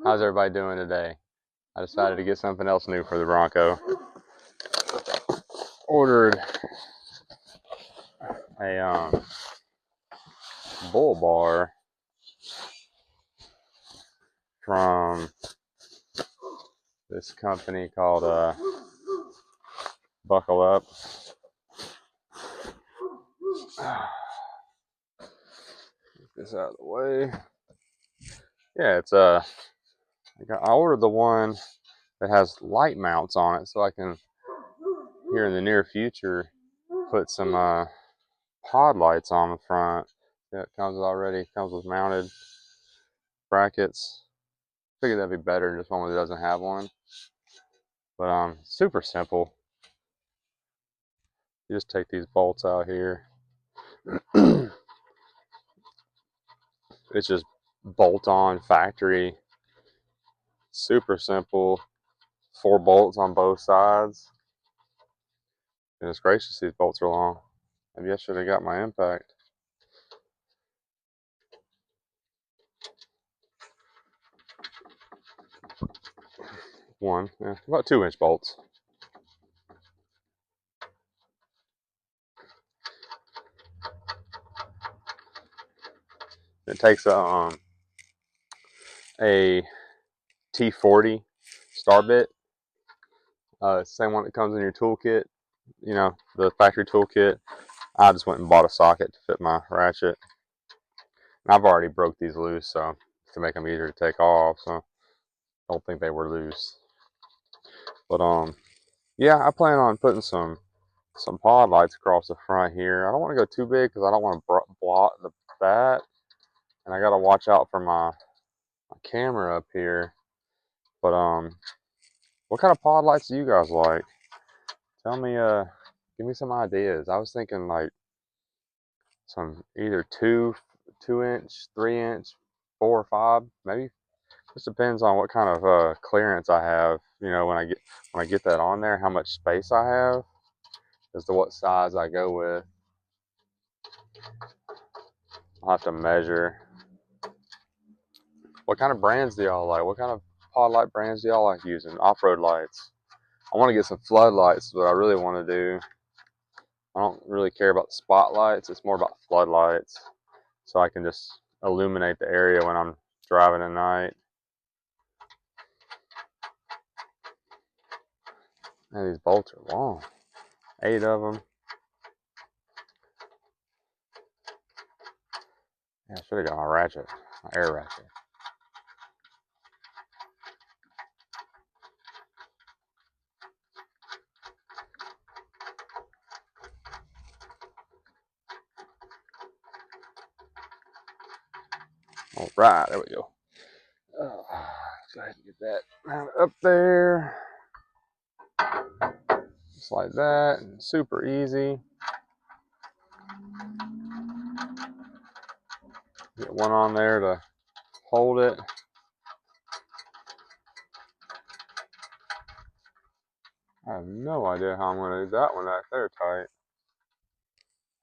How's everybody doing today? I decided to get something else new for the Bronco. Ordered a bull bar from this company called Buckle Up. Get this out of the way. Yeah, it's I ordered the one that has light mounts on it, so I can here in the near future put some pod lights on the front. Yeah, it comes with mounted brackets. Figured that'd be better than just one that doesn't have one. But super simple. You just take these bolts out here. It's just bolt on factory. Super simple. 4 bolts on both sides. Goodness gracious, these bolts are long. Maybe I should have got my impact. One, yeah, about 2-inch bolts. It takes a T40 star bit, same one that comes in your toolkit. You know, the factory toolkit. I just went and bought a socket to fit my ratchet. And I've already broke these loose, so to make them easier to take off. So I don't think they were loose. But yeah, I plan on putting some pod lights across the front here. I don't want to go too big because I don't want to blot that, and I got to watch out for my camera up here. But what kind of pod lights do you guys like? Tell me, give me some ideas. I was thinking like some either 2-inch, 3-inch, 4 or 5, maybe. Just depends on what kind of clearance I have. You know, when I get that on there, how much space I have, as to what size I go with. I'll have to measure. What kind of brands do y'all like? What kind of pod light brands do y'all like using? Off-road lights. I want to get some floodlights is what I really want to do. I don't really care about the spotlights. It's more about floodlights, so I can just illuminate the area when I'm driving at night. Man, these bolts are long. 8 of them. Yeah, I should have got my ratchet, my air ratchet. All right, there we go. Oh, let's go ahead and get that up there. Just like that, and super easy. Get one on there to hold it. I have no idea how I'm going to do that one back there tight.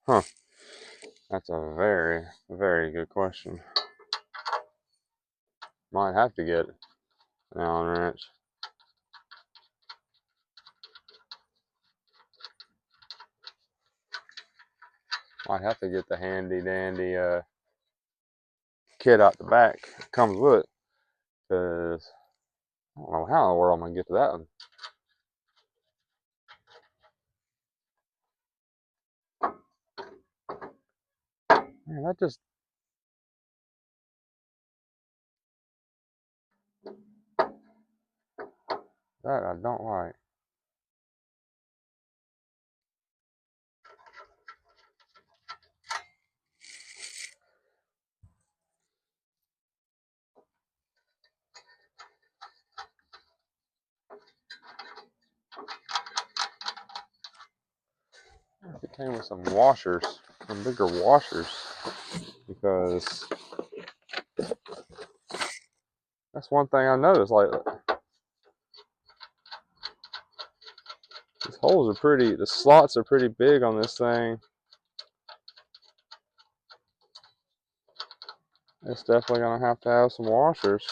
Huh. That's a very, very good question. Might have to get an Allen wrench. Might have to get the handy dandy kit out the back that comes with it. Because I don't know how in the world I'm going to get to that one. Man, that I don't like. It came with some washers, some bigger washers, because that's one thing I noticed. Like, these holes are pretty, the slots are pretty big on this thing. It's definitely going to have some washers.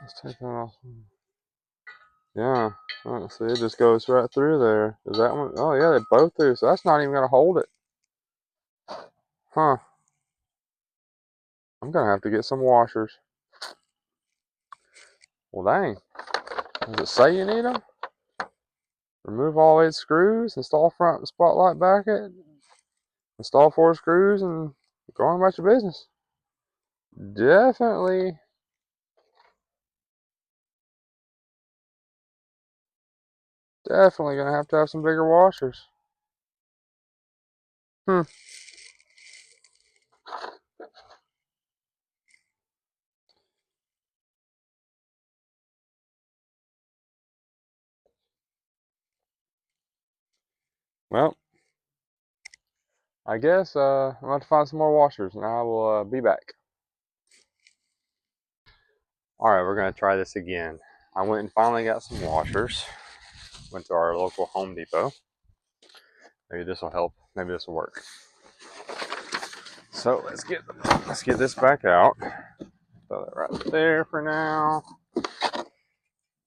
Let's take that off. Yeah. Oh, see, it just goes right through there. Is that one? Oh, yeah, they both do. So that's not even going to hold it. Huh. I'm going to have to get some washers. Well, dang. Does it say you need them? Remove all 8 screws, install front spotlight bracket, install 4 screws, and go on about your business. Definitely, definitely going to have some bigger washers. Hmm. Well, I guess I'm going to find some more washers, and I will be back. Alright, we're going to try this again. I went and finally got some washers. Went to our local Home Depot. Maybe this will help. Maybe this will work. So let's get this back out. Throw that right there for now.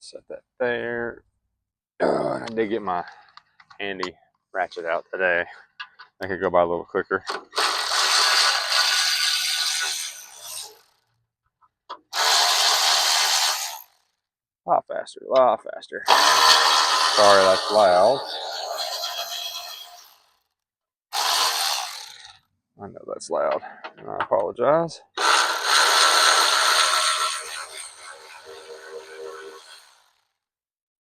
Set that there. I did get my handy ratchet out today. I could go by a little quicker. A lot faster, a lot faster. Sorry, that's loud. I know that's loud, and I apologize.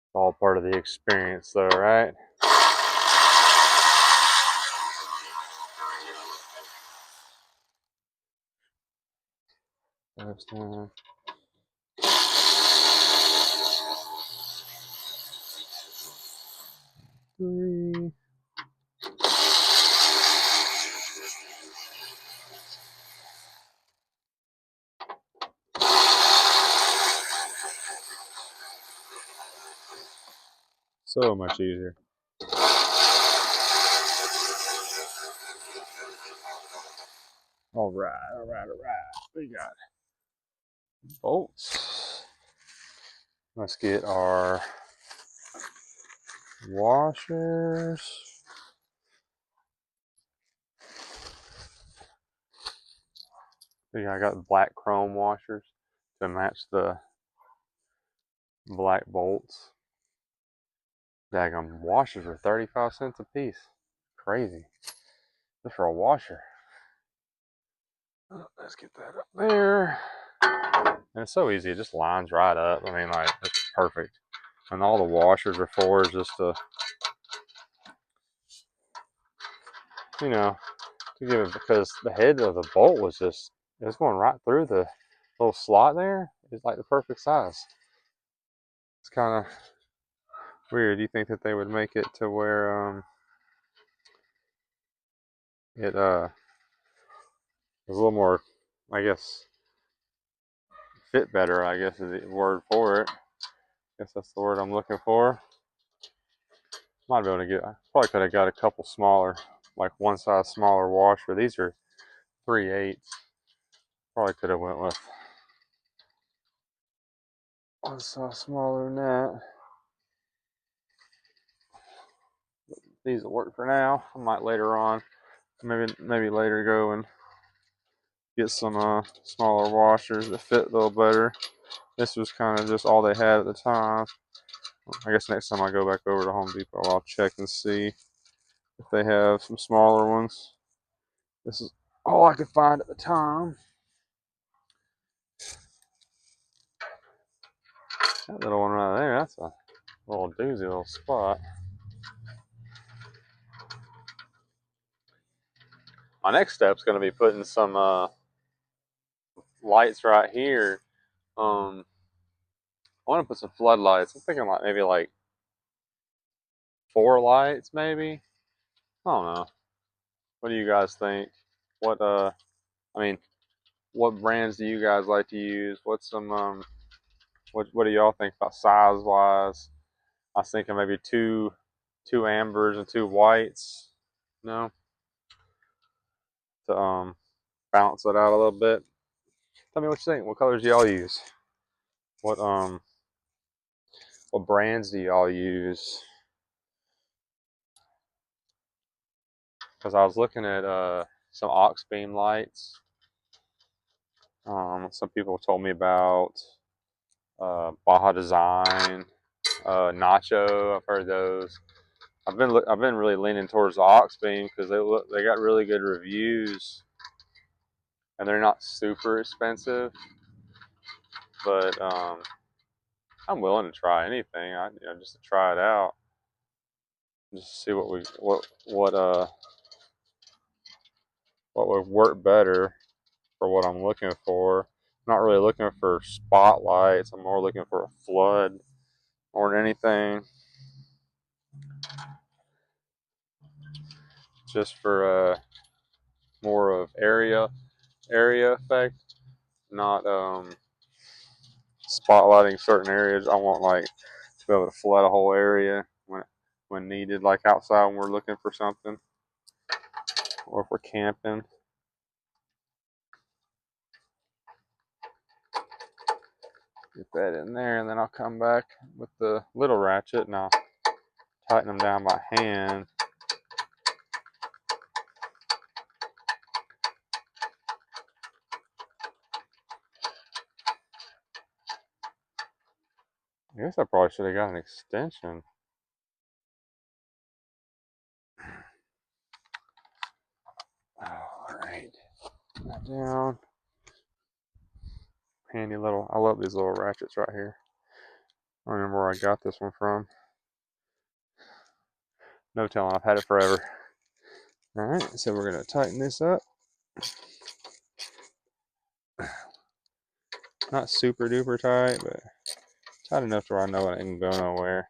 It's all part of the experience, though, right? That's down. Three. So much easier. All right, all right, all right. We got bolts. Let's get our washers. I got black chrome washers to match the black bolts. Daggum washers are 35 cents a piece. Crazy. Just for a washer. Let's get that up there. And it's so easy. It just lines right up. I mean, like, it's perfect. And all the washers are for is just to, you know, to give it, because the head of the bolt was just, it was going right through the little slot there. It's like the perfect size. It's kind of weird. You think that they would make it to where it was a little more, I guess, fit better, I guess is the word for it. I guess that's the word I'm looking for. Might be able to get, I probably could have got a couple smaller, like one size smaller washer. These are 3/8. Probably could have went with one size smaller than that. These will work for now. I might later on, maybe later go and get some smaller washers that fit a little better. This was kind of just all they had at the time. I guess next time I go back over to Home Depot, I'll check and see if they have some smaller ones. This is all I could find at the time. That little one right there, that's a little doozy little spot. My next step is going to be putting some lights right here. I want to put some floodlights. I'm thinking like maybe like 4 lights, maybe. I don't know. What do you guys think? What I mean, what brands do you guys like to use? What's some what do y'all think about size wise? I was thinking maybe two ambers and 2 whites. No, to balance it out a little bit. Tell me what you think. What colors do y'all use? what brands do y'all use? Because I was looking at some aux beam lights. Some people told me about Baja Design, Nacho. I've heard those. I've been really leaning towards the aux beam because they got really good reviews and they're not super expensive. But I'm willing to try anything. Just to try it out, just to see what would work better for what I'm looking for. I'm not really looking for spotlights. I'm more looking for a flood more than anything. Just for more of area effect, not spotlighting certain areas. I want like to be able to flood a whole area when needed, like outside when we're looking for something, or if we're camping. Get that in there, and then I'll come back with the little ratchet and I'll tighten them down by hand. I guess I probably should have got an extension. All right, put that down. Handy little. I love these little ratchets right here. I don't remember where I got this one from. No telling. I've had it forever. All right, so we're gonna tighten this up. Not super duper tight, but tight enough to where I know it ain't going nowhere.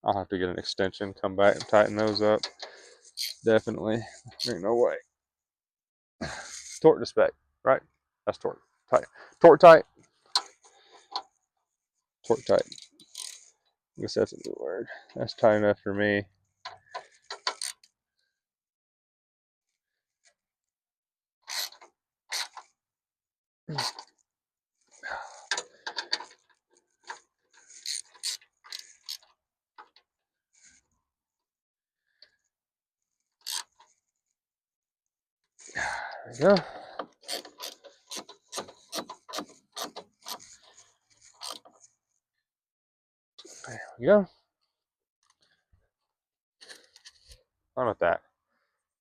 I'll have to get an extension, come back and tighten those up. Definitely. There ain't no way. Torque to spec, right? That's torque. Tight. Torque tight. Torque tight. I guess that's a good word. That's tight enough for me. There we go. There we go. How about that?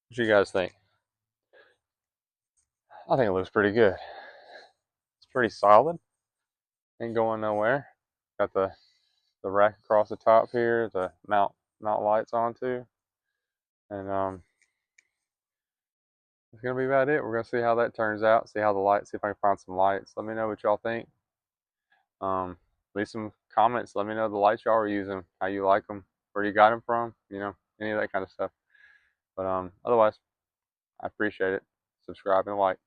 What do you guys think? I think it looks pretty good. It's pretty solid. Ain't going nowhere. Got the rack across the top here to mount lights onto. And that's gonna be about it. We're gonna see how that turns out. See how the lights. See if I can find some lights. Let me know what y'all think. Leave some comments. Let me know the lights y'all are using, how you like them, where you got them from. Any of that kind of stuff. But otherwise, I appreciate it. Subscribe and like.